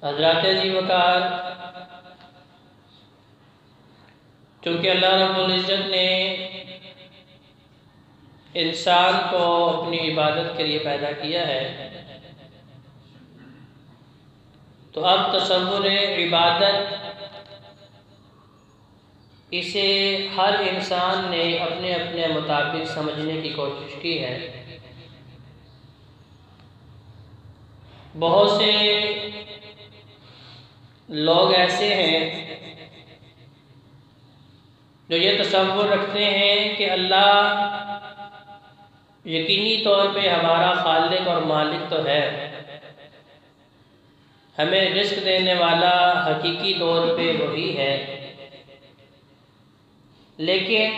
حضرات عزیز وقار، چونکہ اللہ رب العزت نے انسان کو اپنی عبادت کے لیے پیدا کیا ہے، تو اب تصور عبادت اسے ہر انسان نے اپنے اپنے مطابق سمجھنے کی کوشش کی ہے۔ بہت سے لوگ ایسے ہیں جو یہ تصور رکھتے ہیں کہ اللہ یقینی طور پہ ہمارا خالق اور مالک تو ہے، ہمیں رزق دینے والا حقیقی طور پہ وہی ہے، لیکن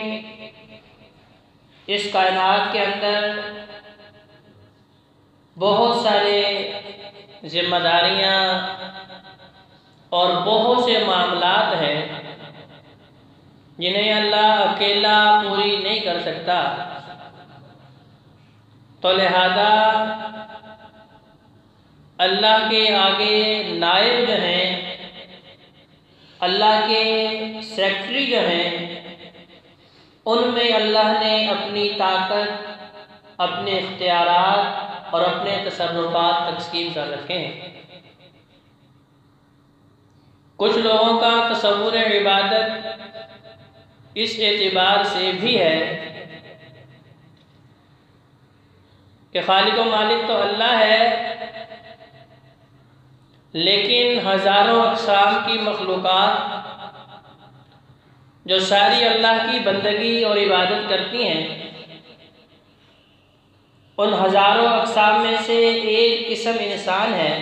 اس کائنات کے اندر بہت سارے ذمہ داریاں اور بہت سے معاملات ہیں جنہیں اللہ اکیلا پوری نہیں کر سکتا، تو لہذا اللہ کے آگے نائب جو ہیں، اللہ کے سیکرٹری جو ہیں، ان میں اللہ نے اپنی طاقت، اپنے اختیارات اور اپنے تصرفات تقسیم کر رکھے ہیں۔ کچھ لوگوں کا تصور عبادت اس اعتبار سے بھی ہے کہ خالق و مالک تو اللہ ہے، لیکن ہزاروں اقسام کی مخلوقات جو ساری اللہ کی بندگی اور عبادت کرتی ہیں، ان ہزاروں اقسام میں سے ایک قسم انسان ہے۔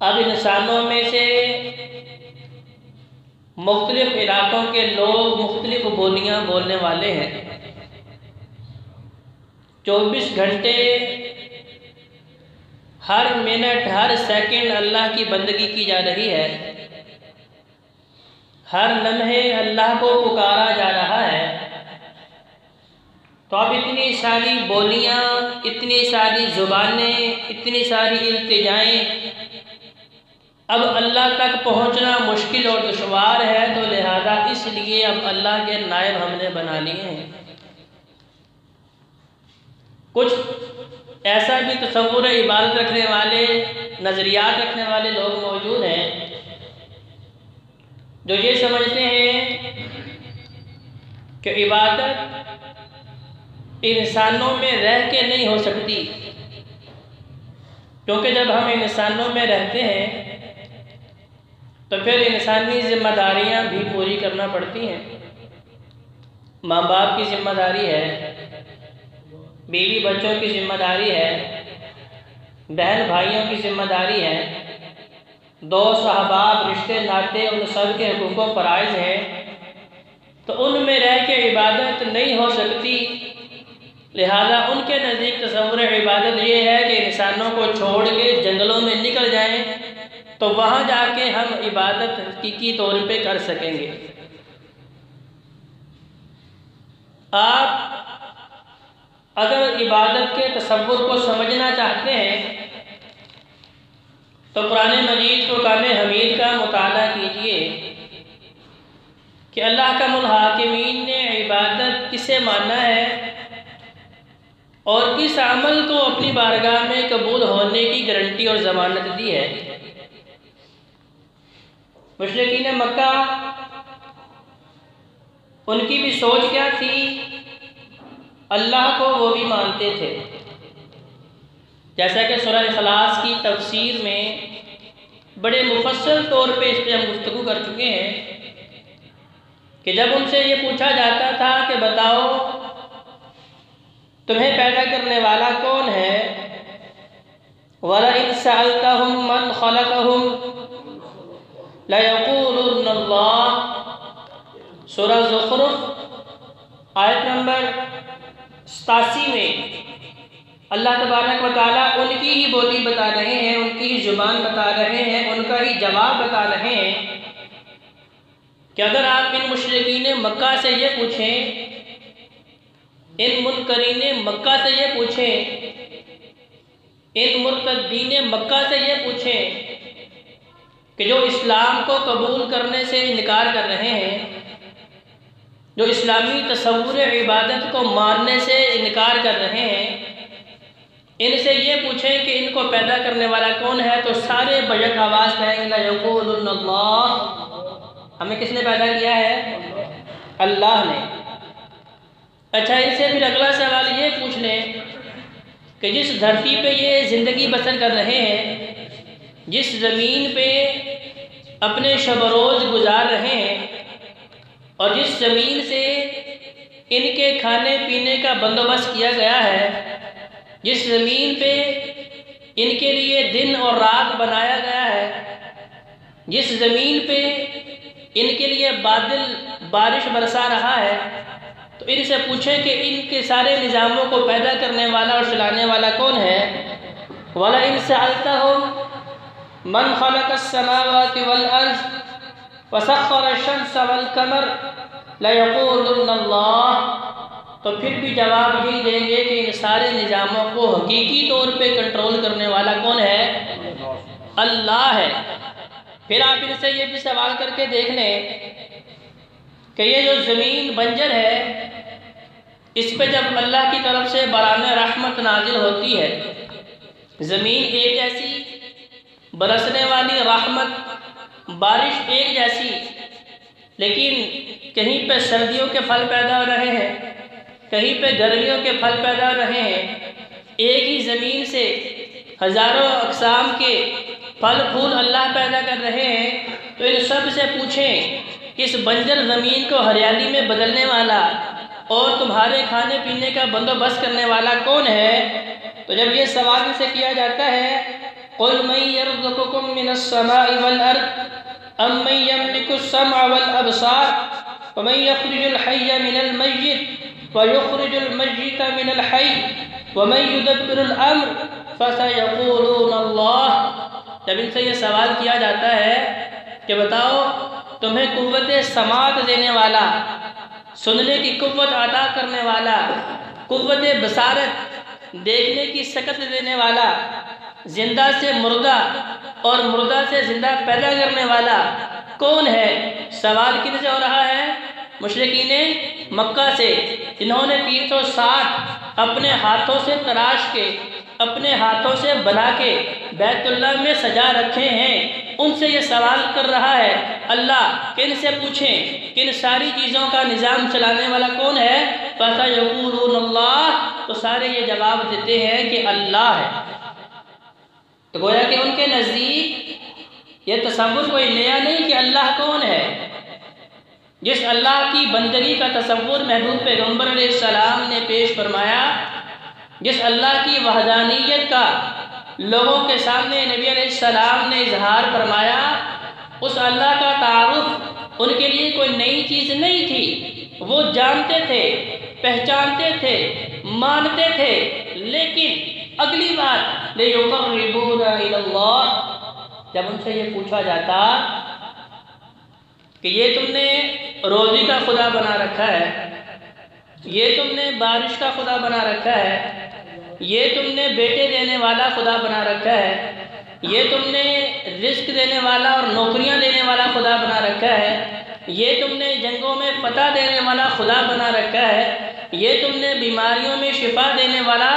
اب انسانوں میں سے مختلف علاقوں کے لوگ مختلف بولیاں بولنے والے ہیں، 24 گھنٹے ہر منٹ ہر سیکنڈ اللہ کی بندگی کی جا رہی ہے، ہر لمحے اللہ کو پکارا جا رہا ہے۔ تو اب اتنی ساری بولیاں، اتنی ساری زبانیں، اتنی ساری التجائیں، اب اللہ تک پہنچنا مشکل اور دشوار ہے، تو لہذا اس لیے اب اللہ کے نائب ہم نے بنا لیے ہیں۔ کچھ ایسا بھی تصور عبادت رکھنے والے، نظریات رکھنے والے لوگ موجود ہیں جو یہ سمجھتے ہیں کہ عبادت انسانوں میں رہ کے نہیں ہو سکتی، کیونکہ جب ہم انسانوں میں رہتے ہیں تو پھر انسانی ذمہ داریاں بھی پوری کرنا پڑتی ہیں۔ ماں باپ کی ذمہ داری ہے، بیوی بچوں کی ذمہ داری ہے، بہن بھائیوں کی ذمہ داری ہے، دوست احباب رشتے ناطے ان سب کے حقوق و فرائض ہیں، تو ان میں رہ کے عبادت نہیں ہو سکتی۔ لہذا ان کے نزدیک تصور عبادت یہ ہے کہ انسانوں کو چھوڑ کے جنگلوں میں نکل جائیں تو وہاں جا کے ہم عبادت حقیقی طور پہ کر سکیں گے۔ آپ اگر عبادت کے تصور کو سمجھنا چاہتے ہیں تو قرآن مجید فرقان حمید کا مطالعہ کیجئے کہ اللہ کا الحاکمین نے عبادت کسے مانا ہے اور کس عمل کو اپنی بارگاہ میں قبول ہونے کی گارنٹی اور ضمانت دی ہے۔ مشرکین مکہ، ان کی بھی سوچ کیا تھی؟ اللہ کو وہ بھی مانتے تھے، جیسا کہ سورہ اخلاص کی تفسیر میں بڑے مفصل طور پہ اس پہ ہم گفتگو کر چکے ہیں کہ جب ان سے یہ پوچھا جاتا تھا کہ بتاؤ تمہیں پیدا کرنے والا کون ہے، وَلَئِن سَأَلْتَهُم مَّنْ خَلَقَهُمْ لَيَقُولُنَّ اللَّهُ، سورہ زخرف آیت نمبر 87 میں اللہ تبارک و تعالیٰ ان کی ہی بولی بتا رہے ہیں، ان کی ہی زبان بتا رہے ہیں، ان کا ہی جواب بتا رہے ہیں کہ اگر آپ ان مشرکین مکہ سے یہ پوچھیں، ان منکرین مکہ سے یہ پوچھیں، ان مرتدین مکہ سے یہ پوچھیں کہ جو اسلام کو قبول کرنے سے انکار کر رہے ہیں، جو اسلامی تصور عبادت کو ماننے سے انکار کر رہے ہیں، ان سے یہ پوچھیں کہ ان کو پیدا کرنے والا کون ہے، تو سارے بیک آواز کہیں گے لَيَقُولُنَّ اللَّهُ، ہمیں کس نے پیدا کیا ہے؟ اللہ نے۔ اچھا، ان سے پھر اگلا سوال یہ پوچھ لیں کہ جس دھرتی پہ یہ زندگی بسر کر رہے ہیں، جس زمین پہ اپنے شب و روز گزار رہے ہیں، اور جس زمین سے ان کے کھانے پینے کا بندوبست کیا گیا ہے، جس زمین پہ ان کے لیے دن اور رات بنایا گیا ہے، جس زمین پہ ان کے لیے بادل بارش برسا رہا ہے، تو ان سے پوچھیں کہ ان کے سارے نظاموں کو پیدا کرنے والا اور چلانے والا کون ہے؟ وَلَئِنْ سَأَلْتَهُمْ مَنْ خَلَقَ السَّمَاوَاتِ وَالْأَرْضِ وَسَخَّرَ الشَّمْسَ وَالْقَمَرَ لَيَقُولُنَّ اللَّهُ، تو پھر بھی جواب یہی دیں گے کہ ان سارے نظاموں کو حقیقی طور پہ کنٹرول کرنے والا کون ہے؟ اللہ ہے۔ پھر آپ ان سے یہ بھی سوال کر کے دیکھ لیں کہ یہ جو زمین بنجر ہے، اس پہ جب اللہ کی طرف سے باران رحمت نازل ہوتی ہے، زمین ایک جیسی، برسنے والی رحمت بارش ایک جیسی، لیکن کہیں پہ سردیوں کے پھل پیدا ہو رہے ہیں، کہیں پہ گرمیوں کے پھل پیدا ہو رہے ہیں، ایک ہی زمین سے ہزاروں اقسام کے پھل پھول اللہ پیدا کر رہے ہیں، تو ان سب سے پوچھیں کہ اس بنجر زمین کو ہریالی میں بدلنے والا اور تمہارے کھانے پینے کا بندوبست کرنے والا کون ہے؟ تو جب یہ سوال ان سے کیا جاتا ہے قُلْ مَنْ يَرْزُقُكُم مِّنَ السَّمَاءِ وَالْأَرْضِ أَمَّن يَمْلِكُ السَّمْعَ وَالْأَبْصَارَ وَمَنْ يَخْرُجُ الْحَيَّ مِنَ الْمَيِّتِ وَيُخْرِجُ الْمَيِّتَ مِنَ الْحَيِّ وَمَنْ يُدَبِّرُ الْأَمْرَ فَسَيَقُولُونَ اللَّهُ، جب ان سے یہ سوال کیا جاتا ہے کہ بتاؤ تمہیں قوت سماعت دینے والا، سننے کی قوت عطا کرنے والا، قوت بصارت دیکھنے کی سکت دینے والا، زندہ سے مردہ اور مردہ سے زندہ پیدا کرنے والا کون ہے؟ سوال کن سے ہو رہا ہے؟ مشرکین مکہ سے، جنہوں نے 360 اپنے ہاتھوں سے تراش کے، اپنے ہاتھوں سے بنا کے بیت اللہ میں سجا رکھے ہیں، ان سے یہ سوال کر رہا ہے اللہ کہ ان سے پوچھیں کہ ان ساری چیزوں کا نظام چلانے والا کون ہے؟ فَسَيَقُولُونَ اللَّهُ، تو سارے یہ جواب دیتے ہیں کہ اللہ ہے۔ تو گویا کہ ان کے نزدیک یہ تصور کوئی نیا نہیں کہ اللہ کون ہے۔ جس اللہ کی بندگی کا تصور محبوب پیغمبر علیہ السلام نے پیش فرمایا، جس اللہ کی وحدانیت کا لوگوں کے سامنے نبی علیہ السلام نے اظہار فرمایا، اس اللہ کا تعارف ان کے لیے کوئی نئی چیز نہیں تھی، وہ جانتے تھے، پہچانتے تھے، مانتے تھے، لیکن اگلی بات لِيُقَرِّبُونَ إِلَى اللَّهِ، جب ان سے یہ پوچھا جاتا کہ یہ تم نے روزی کا خدا بنا رکھا ہے، یہ تم نے بارش کا خدا بنا رکھا ہے، یہ تم نے بیٹے دینے والا خدا بنا رکھا ہے، یہ تم نے رزق دینے والا اور نوکریاں دینے والا خدا بنا رکھا ہے، یہ تم نے جنگوں میں فتح دینے والا خدا بنا رکھا ہے، یہ تم نے بیماریوں میں شفا دینے والا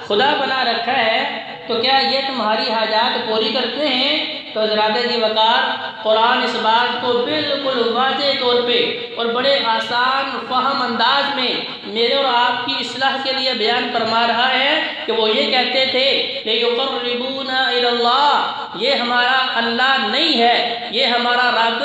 خدا بنا رکھا ہے، تو کیا یہ تمہاری حاجات پوری کرتے ہیں؟ تو حضرات ذی وقار قرآن اس بات کو بالکل واضح طور پہ اور بڑے آسان فہم انداز میں میرے اور آپ کی اصلاح کے لیے بیان فرما رہا ہے کہ وہ یہ کہتے تھے لِيُقَرِّبُونَ إِلَى اللَّهِ، یہ ہمارا اللہ نہیں ہے، یہ ہمارا رب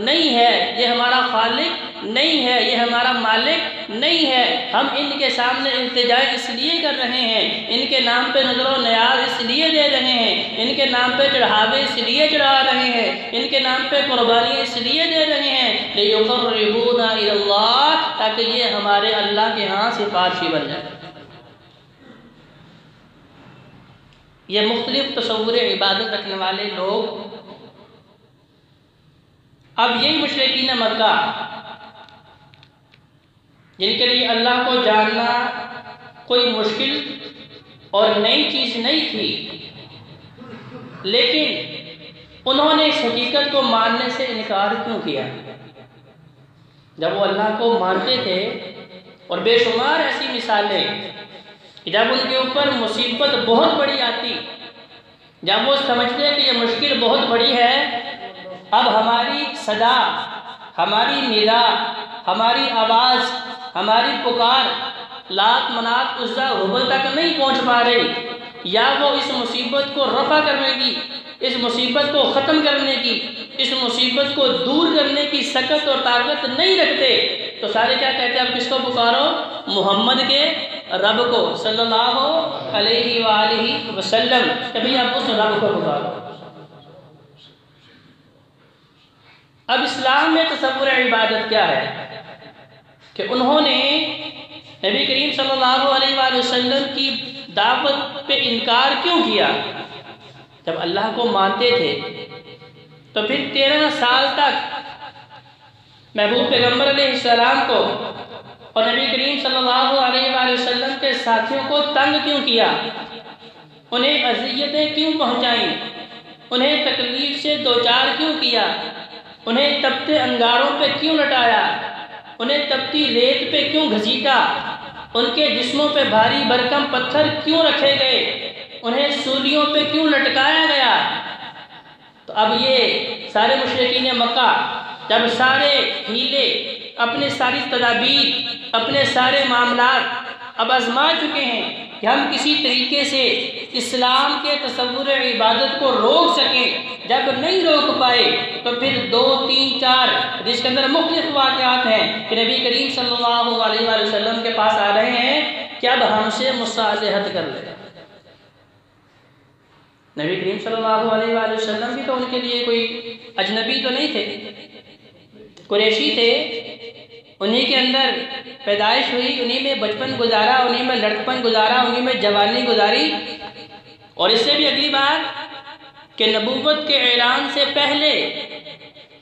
نہیں ہے، یہ ہمارا خالق نہیں ہے، یہ ہمارا مالک نہیں ہے، ہم ان کے سامنے التجا اس لیے کر رہے ہیں، ان کے نام پہ نظر و نیاز اس لیے دے رہے ہیں، ان کے نام پہ چڑھاوے اس لیے چڑھا رہے ہیں، ان کے نام پہ قربانی اس لیے دے رہے ہیں لِيُقَرِّبُونَ إِلَى اللَّهِ، تاکہ یہ ہمارے اللہ کے ہاں سفارشی بن جائے۔ یہ مختلف تصور عبادت رکھنے والے لوگ اب یہی مشرکین مکہ جن کے لیے اللہ کو جاننا کوئی مشکل اور نئی چیز نہیں تھی، لیکن انہوں نے اس حقیقت کو ماننے سے انکار کیوں کیا؟ جب وہ اللہ کو مانتے تھے، اور بے شمار ایسی مثالیں کہ جب ان کے اوپر مصیبت بہت بڑی آتی، جب وہ سمجھتے کہ یہ مشکل بہت بڑی ہے، اب ہماری صدا، ہماری ندا، ہماری آواز، ہماری پکار لات منات عزا حبل تک نہیں پہنچ پا رہی، یا وہ اس مصیبت کو رفع کرنے کی، اس مصیبت کو ختم کرنے کی، اس مصیبت کو دور کرنے کی سکت اور طاقت نہیں رکھتے، تو سارے کیا کہتے ہیں؟ اب کس کو پکارو؟ محمد کے رب کو صلی اللہ علیہ وآلہ وسلم، کبھی آپ اس رب کو پکارو۔ اب اسلام میں تصور عبادت کیا ہے کہ انہوں نے نبی کریم صلی اللہ علیہ وآلہ وسلم کی دعوت پہ انکار کیوں کیا؟ جب اللہ کو مانتے تھے تو پھر 13 سال تک محبوب پیغمبر علیہ السلام کو اور نبی کریم صلی اللہ علیہ وآلہ وسلم کے ساتھیوں کو تنگ کیوں کیا؟ انہیں اذیتیں کیوں پہنچائیں؟ انہیں تکلیف سے دوچار کیوں کیا؟ انہیں تپتے انگاروں پہ کیوں لٹایا؟ انہیں تپتی ریت پہ کیوں گھسیٹا؟ ان کے جسموں پہ بھاری بھرکم پتھر کیوں رکھے گئے؟ انہیں سولیوں پہ کیوں لٹکایا گیا؟ تو اب یہ سارے مشرکین مکہ جب سارے ہیلے، اپنے ساری تدابیر، اپنے سارے معاملات اب آزما چکے ہیں کہ ہم کسی طریقے سے اسلام کے تصور عبادت کو روک سکیں، جب نہیں روک پائے تو پھر 2 3 4 جس کے اندر مختلف واقعات ہیں کہ نبی کریم صلی اللہ علیہ وآلہ وسلم کے پاس آ رہے ہیں کہ اب ہم سے مصالحت کر لیں۔ نبی کریم صلی اللہ علیہ وآلہ وسلم بھی تو ان کے لیے کوئی اجنبی تو نہیں تھے، قریشی تھے، انہی کے اندر پیدائش ہوئی، انہی میں بچپن گزارا، انہی میں لڑکپن گزارا، انہی میں جوانی گزاری۔ اور اس سے بھی اگلی بات کہ نبوت کے اعلان سے پہلے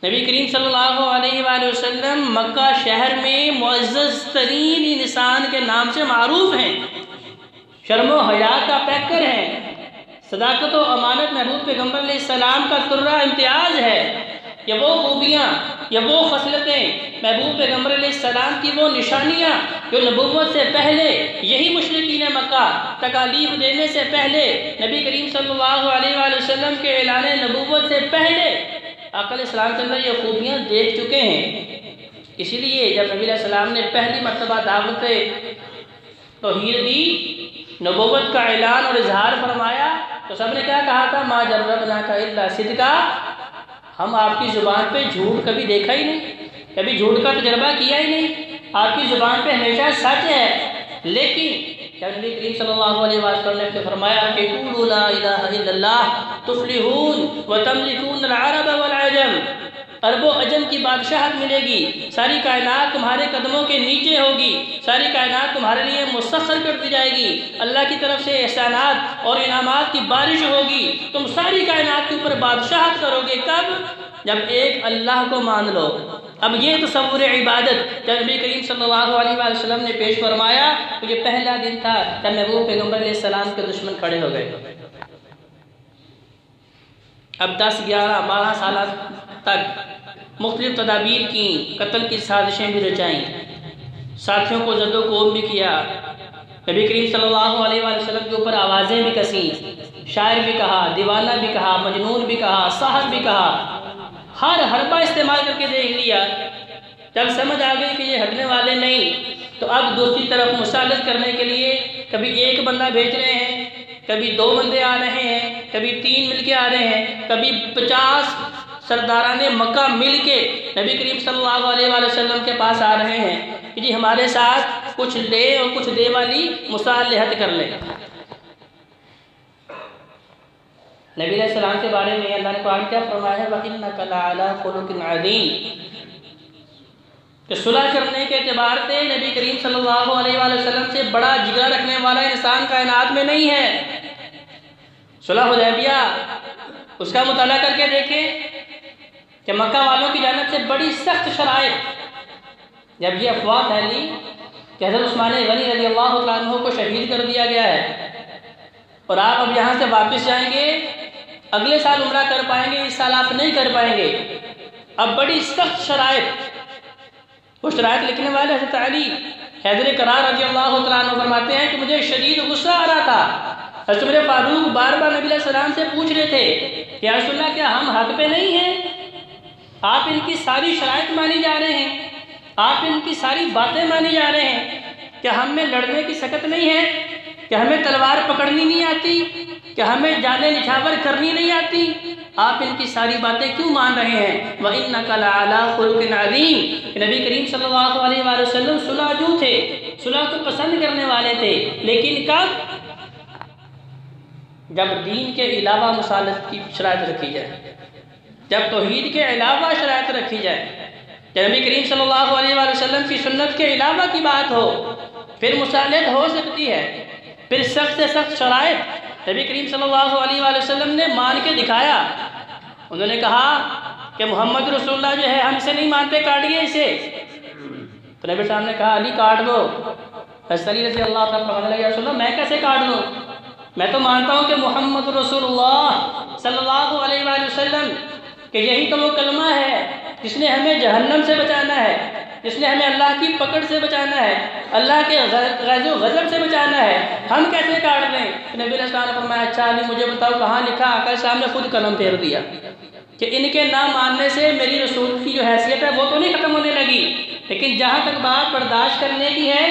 نبی کریم صلی اللہ علیہ وآلہ وسلم مکہ شہر میں معزز ترین انسان کے نام سے معروف ہیں، شرم و حیا کا پیکر ہیں، صداقت و امانت محبوب پیغمبر علیہ السلام کا ترہ امتیاز ہے۔ یہ وہ خوبیاں، یہ وہ خصلتیں، محبوب پیغمبر علیہ السلام کی وہ نشانیاں جو نبوت سے پہلے یہی مشرکین مکہ تکالیف دینے سے پہلے، نبی کریم صلی اللہ علیہ وآلہ وسلم کے اعلان نبوت سے پہلے آقا علیہ السلام کے اندر یہ خوبیاں دیکھ چکے ہیں۔ اسی لیے جب نبی علیہ السلام نے پہلی مرتبہ دعوت توحید دی، نبوت کا اعلان اور اظہار فرمایا، تو سب نے کیا کہا تھا؟ ما جربناک الا صدقا، ہم آپ کی زبان پہ جھوٹ کبھی دیکھا ہی نہیں، کبھی جھوٹ کا تجربہ کیا ہی نہیں، آپ کی زبان پہ ہمیشہ سچ ہے۔ لیکن جب نبی کریم صلی اللہ علیہ وسلم نے فرمایا کہ قولوا لا الہ الا اللہ تفلحون وتملکون العرب والعجم، عرب و عجم کی بادشاہت ملے گی، ساری کائنات تمہارے قدموں کے نیچے ہوگی، ساری کائنات تمہارے لیے مسخر کر دی جائے گی، اللہ کی طرف سے احسانات اور انعامات کی بارش ہوگی، تم ساری کائنات کے اوپر بادشاہت کرو گے۔ کب؟ جب ایک اللہ کو مان لو۔ اب یہ تصور عبادت جب نبی کریم صلی اللہ علیہ وآلہ وسلم نے پیش فرمایا تو یہ پہلا دن تھا جب محبوب پیغمبر علیہ السلام کے دشمن کھڑے ہو گئے۔ اب 10 11 12 سال تک مختلف تدابیر کی، قتل کی سازشیں بھی رچائیں، ساتھیوں کو زد و کوب بھی کیا، نبی کریم صلی اللہ علیہ وآلہ وسلم کے اوپر آوازیں بھی کسیں، شاعر بھی کہا، دیوانہ بھی کہا، مجنون بھی کہا، ساحر بھی کہا، ہر حربہ استعمال کر کے دیکھ لیا۔ جب سمجھ آ گئی کہ یہ ہٹنے والے نہیں، تو اب دوسری طرف مسالت کرنے کے لیے کبھی ایک بندہ بھیج رہے ہیں، کبھی 2 بندے آ رہے ہیں، کبھی 3 مل کے آ رہے ہیں، کبھی 50 سرداران مکہ مل کے نبی کریم صلی اللہ علیہ وآلہ وسلم کے پاس آ رہے ہیں کہ جی ہمارے ساتھ کچھ لے اور کچھ دے والی مصالحت کر لے۔ نبی علیہ السلام کے بارے میں اللہ نے قرآن کیا فرمایا ہے؟ وَإِنَّكَ لَعَلَىٰ خُلُقٍ عَظِيمٍ، کہ صلح کرنے کے اعتبار سے نبی کریم صلی اللہ علیہ وآلہ وسلم سے بڑا جگرا رکھنے والا انسان کائنات میں نہیں ہے۔ صلح حدیبیہ اس کا مطالعہ کر کے دیکھیں کہ مکہ والوں کی جانب سے بڑی سخت شرائط، جب یہ افواہ پھیلی کہ حضرت عثمان غنی رضی اللہ عنہ کو شہید کر دیا گیا ہے اور آپ اب یہاں سے واپس جائیں گے، اگلے سال عمرہ کر پائیں گے، اس سال آپ نہیں کر پائیں گے۔ اب بڑی سخت شرائط، وہ شرائط لکھنے والے حضرت علی حیدر کرار رضی اللہ تعالیٰ عنہ فرماتے ہیں کہ مجھے شدید غصہ آ رہا تھا۔ حضرت عمر فاروق بار بار نبی علیہ السلام سے پوچھ رہے تھے کہ یا رسول اللہ کیا ہم حق پہ نہیں ہیں؟ آپ ان کی ساری شرائط مانی جا رہے ہیں، آپ ان کی ساری باتیں مانی جا رہے ہیں، کیا ہم میں لڑنے کی سکت نہیں ہے؟ کہ ہمیں تلوار پکڑنی نہیں آتی؟ کہ ہمیں جانیں نچھاور کرنی نہیں آتی؟ آپ ان کی ساری باتیں کیوں مان رہے ہیں؟ وَإِنَّكَ لَعَلَىٰ خُلُقٍ عَظِيمٍ کہ نبی کریم صلی اللہ علیہ وآلہ وسلم صلح جو تھے، صلح کو پسند کرنے والے تھے، لیکن کب؟ جب دین کے علاوہ مصالحت کی شرائط رکھی جائے، جب توحید کے علاوہ شرائط رکھی جائے، جب نبی کریم صلی اللہ علیہ وآلہ وسلم کی سنت کے علاوہ کی بات ہو، پھر مصالحت ہو سکتی ہے، پھر سخت سے سخت شرائط نبی کریم صلی اللہ علیہ وآلہ وسلم نے مان کے دکھایا۔ انہوں نے کہا کہ محمد رسول اللہ جو ہے ہم اسے نہیں مانتے، کاٹیے اسے۔ تو نبی صاحب نے کہا علی کاٹ دو۔ حضرت علی رضی اللہ تعالیٰ فرمانے لگے یا رسول اللہ میں کیسے کاٹ دوں؟ میں تو مانتا ہوں کہ محمد رسول اللہ صلی اللہ علیہ وآلہ وسلم کہ یہی تو وہ کلمہ ہے جس نے ہمیں جہنم سے بچانا ہے، جس نے ہمیں اللہ کی پکڑ سے بچانا ہے، اللہ کے غیظ و غضب سے بچانا ہے، ہم کیسے کاٹ دیں؟ نبی علیہ السلام نے فرمایا اچھا علی مجھے بتاؤ کہاں لکھا؟ آقا السلام نے خود قلم پھیر دیا کہ ان کے نہ ماننے سے میری رسول کی جو حیثیت ہے وہ تو نہیں ختم ہونے لگی، لیکن جہاں تک بات برداشت کرنے کی ہے،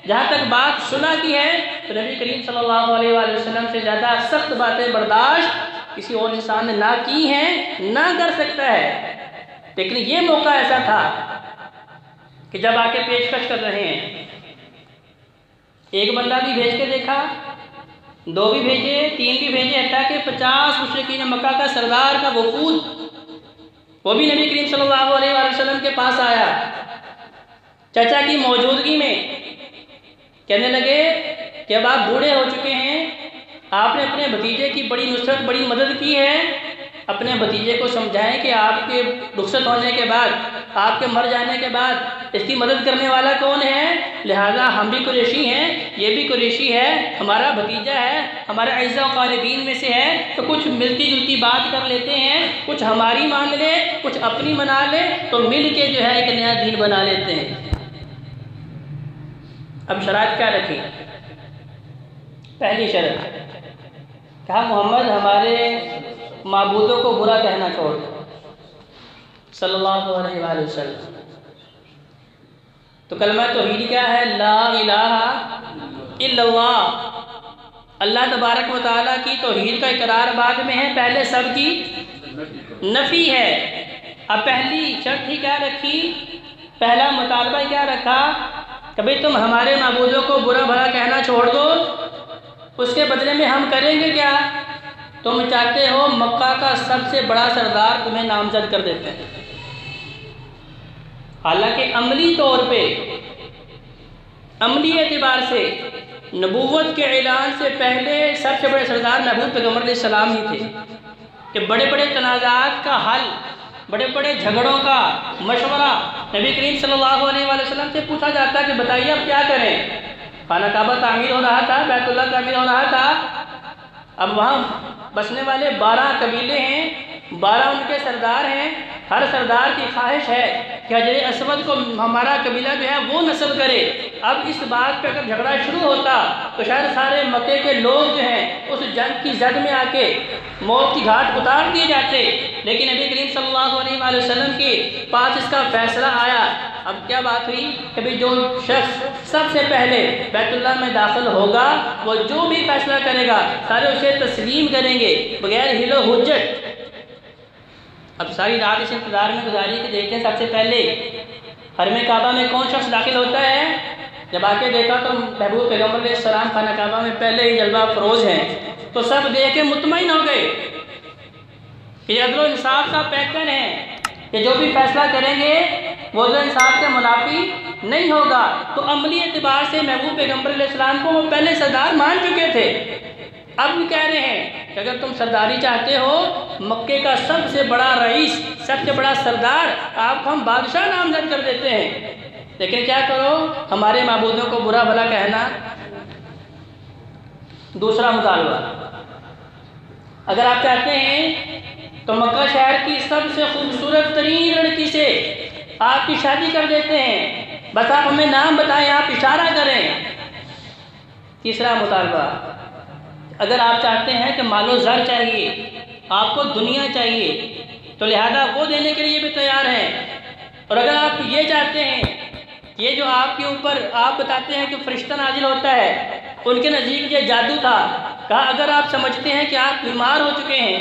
جہاں تک بات صلح کی ہے، تو نبی کریم صلی اللہ علیہ وآلہ وسلم سے زیادہ سخت باتیں برداشت کسی اور انسان نے نہ کی ہیں نہ کر سکتا ہے۔ لیکن یہ موقع ایسا تھا کہ جب آ کے پیشکش کر رہے ہیں، ایک بندہ بھی بھیج کے دیکھا، دو بھی بھیجے، تین بھی بھیجے، حتیٰ کہ 50 مشرکین مکہ کا سردار کا وفود وہ بھی نبی کریم صلی اللہ علیہ وآلہ وسلم کے پاس آیا چچا کی موجودگی میں، کہنے لگے کہ اب آپ بوڑھے ہو چکے ہیں، آپ نے اپنے بھتیجے کی بڑی نصرت بڑی مدد کی ہے، اپنے بھتیجے کو سمجھائیں کہ آپ کے رخصت ہونے کے بعد، آپ کے مر جانے کے بعد اس کی مدد کرنے والا کون ہے؟ لہذا ہم بھی قریشی ہیں، یہ بھی قریشی ہے، ہمارا بھتیجا ہے، ہمارے اعزاء و قاربین میں سے ہے، تو کچھ ملتی جلتی بات کر لیتے ہیں، کچھ ہماری مان لے، کچھ اپنی منا لے، تو مل کے جو ہے ایک نیا دین بنا لیتے ہیں۔ اب شرائط کیا رکھی؟ پہلی شرط کہا محمد ہمارے معبودوں کو برا کہنا چھوڑ دو صلی اللہ علیہ وآلہ وسلم۔ تو کلمہ توحید کیا ہے؟ لا الہ الا اللہ۔ اللہ تبارک و تعالیٰ کی توحید کا اقرار بعد میں ہے، پہلے سب کی نفی ہے۔ اب پہلی شرط ہی کیا رکھی؟ پہلا مطالبہ کیا رکھا؟ کبھی تم ہمارے معبودوں کو برا بھلا کہنا چھوڑ دو، اس کے بدلے میں ہم کریں گے کیا؟ تم چاہتے ہو مکہ کا سب سے بڑا سردار تمہیں نامزد کر دیتے ہیں، حالانکہ عملی طور پہ، عملی اعتبار سے نبوت کے اعلان سے پہلے سب سے بڑے سردار محبوب پیغمبر علیہ السلام ہی تھے کہ بڑے بڑے تنازعات کا حل، بڑے بڑے جھگڑوں کا مشورہ نبی کریم صلی اللہ علیہ وآلہ وسلم سے پوچھا جاتا کہ بتائیے اب کیا کریں؟ خانہ کعبہ تعمیر ہو رہا تھا، بیت اللہ تعمیر ہو رہا تھا، اب وہاں بسنے والے 12 قبیلے ہیں، 12 ان کے سردار ہیں، ہر سردار کی خواہش ہے کہ حجر اسود کو ہمارا قبیلہ جو ہے وہ نصب کرے۔ اب اس بات پہ اگر جھگڑا شروع ہوتا تو شاید سارے مکے کے لوگ جو ہیں اس جنگ کی زد میں آ کے موت کی گھاٹ اتار دیے جاتے، لیکن نبی کریم صلی اللہ علیہ وآلہ وسلم کے پاس اس کا فیصلہ آیا۔ اب کیا بات ہوئی کہ جو شخص سب سے پہلے بیت اللہ میں داخل ہوگا وہ جو بھی فیصلہ کرے گا سارے اسے تسلیم کریں گے بغیر ہل و حجت۔ اب ساری رات اس انتظار میں گزاری کہ دیکھیں سب سے پہلے حرم کعبہ میں کون شخص داخل ہوتا ہے۔ جب آ کے دیکھا تو محبوب پیغمبر علیہ السلام خانہ کعبہ میں پہلے ہی جلوہ افروز ہیں، تو سب دیکھ کے مطمئن ہو گئے کہ یہ عدل و انصاف کا پیکن ہے، کہ جو بھی فیصلہ کریں گے وہ عدل و انصاف کے منافی نہیں ہوگا۔ تو عملی اعتبار سے محبوب پیغمبر علیہ السلام کو وہ پہلے سردار مان چکے تھے۔ اب بھی کہہ رہے ہیں کہ اگر تم سرداری چاہتے ہو، مکے کا سب سے بڑا رئیس، سب سے بڑا سردار آپ کو ہم بادشاہ نامزد کر دیتے ہیں، لیکن کیا کرو ہمارے معبودوں کو برا بھلا کہنا۔ دوسرا مطالبہ اگر آپ چاہتے ہیں تو مکہ شہر کی سب سے خوبصورت ترین لڑکی سے آپ کی شادی کر دیتے ہیں، بس آپ ہمیں نام بتائیں، آپ اشارہ کریں۔ تیسرا مطالبہ، اگر آپ چاہتے ہیں کہ مال و زر چاہیے، آپ کو دنیا چاہیے، تو لہذا وہ دینے کے لیے بھی تیار ہیں۔ اور اگر آپ یہ چاہتے ہیں، یہ جو آپ کے اوپر آپ بتاتے ہیں کہ فرشتہ نازل ہوتا ہے، ان کے نزدیک یہ جادو تھا، کہا اگر آپ سمجھتے ہیں کہ آپ بیمار ہو چکے ہیں،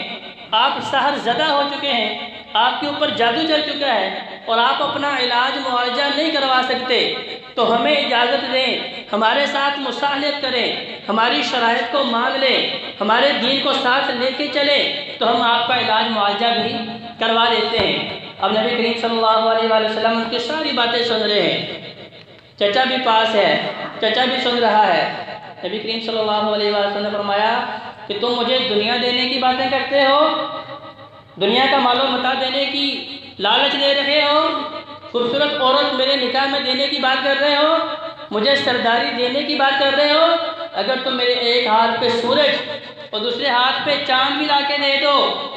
آپ سحر زدہ ہو چکے ہیں، آپ کے اوپر جادو چل چکا ہے اور آپ اپنا علاج معالجہ نہیں کروا سکتے، تو ہمیں اجازت دیں، ہمارے ساتھ مصالحت کریں، ہماری شرائط کو مان لیں، ہمارے دین کو ساتھ لے کے چلیں، تو ہم آپ کا علاج معالجہ بھی کروا دیتے ہیں۔ اب نبی کریم صلی اللہ علیہ وآلہ وسلم ان کی ساری باتیں سن رہے ہیں، چچا بھی پاس ہے، چچا بھی سن رہا ہے۔ نبی کریم صلی اللہ علیہ وآلہ وسلم نے فرمایا کہ تم مجھے دنیا دینے کی باتیں کرتے ہو، دنیا کا مال و متاع دینے کی لالچ دے رہے ہو، خوبصورت عورت میرے نکاح میں دینے کی بات کر رہے ہو، مجھے سرداری دینے کی بات کر رہے ہو، اگر تم میرے ایک ہاتھ پہ سورج اور دوسرے ہاتھ پہ چاند بھی لا کے دے دو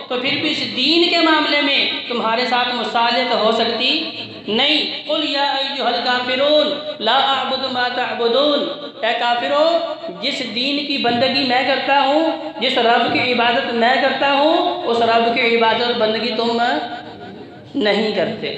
تو پھر بھی اس دین کے معاملے میں تمہارے ساتھ مصالحت ہو سکتی نہیں۔ قل یا ایھا الکافرون لا اعبد ما تعبدون، اے کافرو، جس دین کی بندگی میں کرتا ہوں، جس رب کی عبادت میں کرتا ہوں، اس رب کی عبادت اور بندگی تم نہیں کرتے۔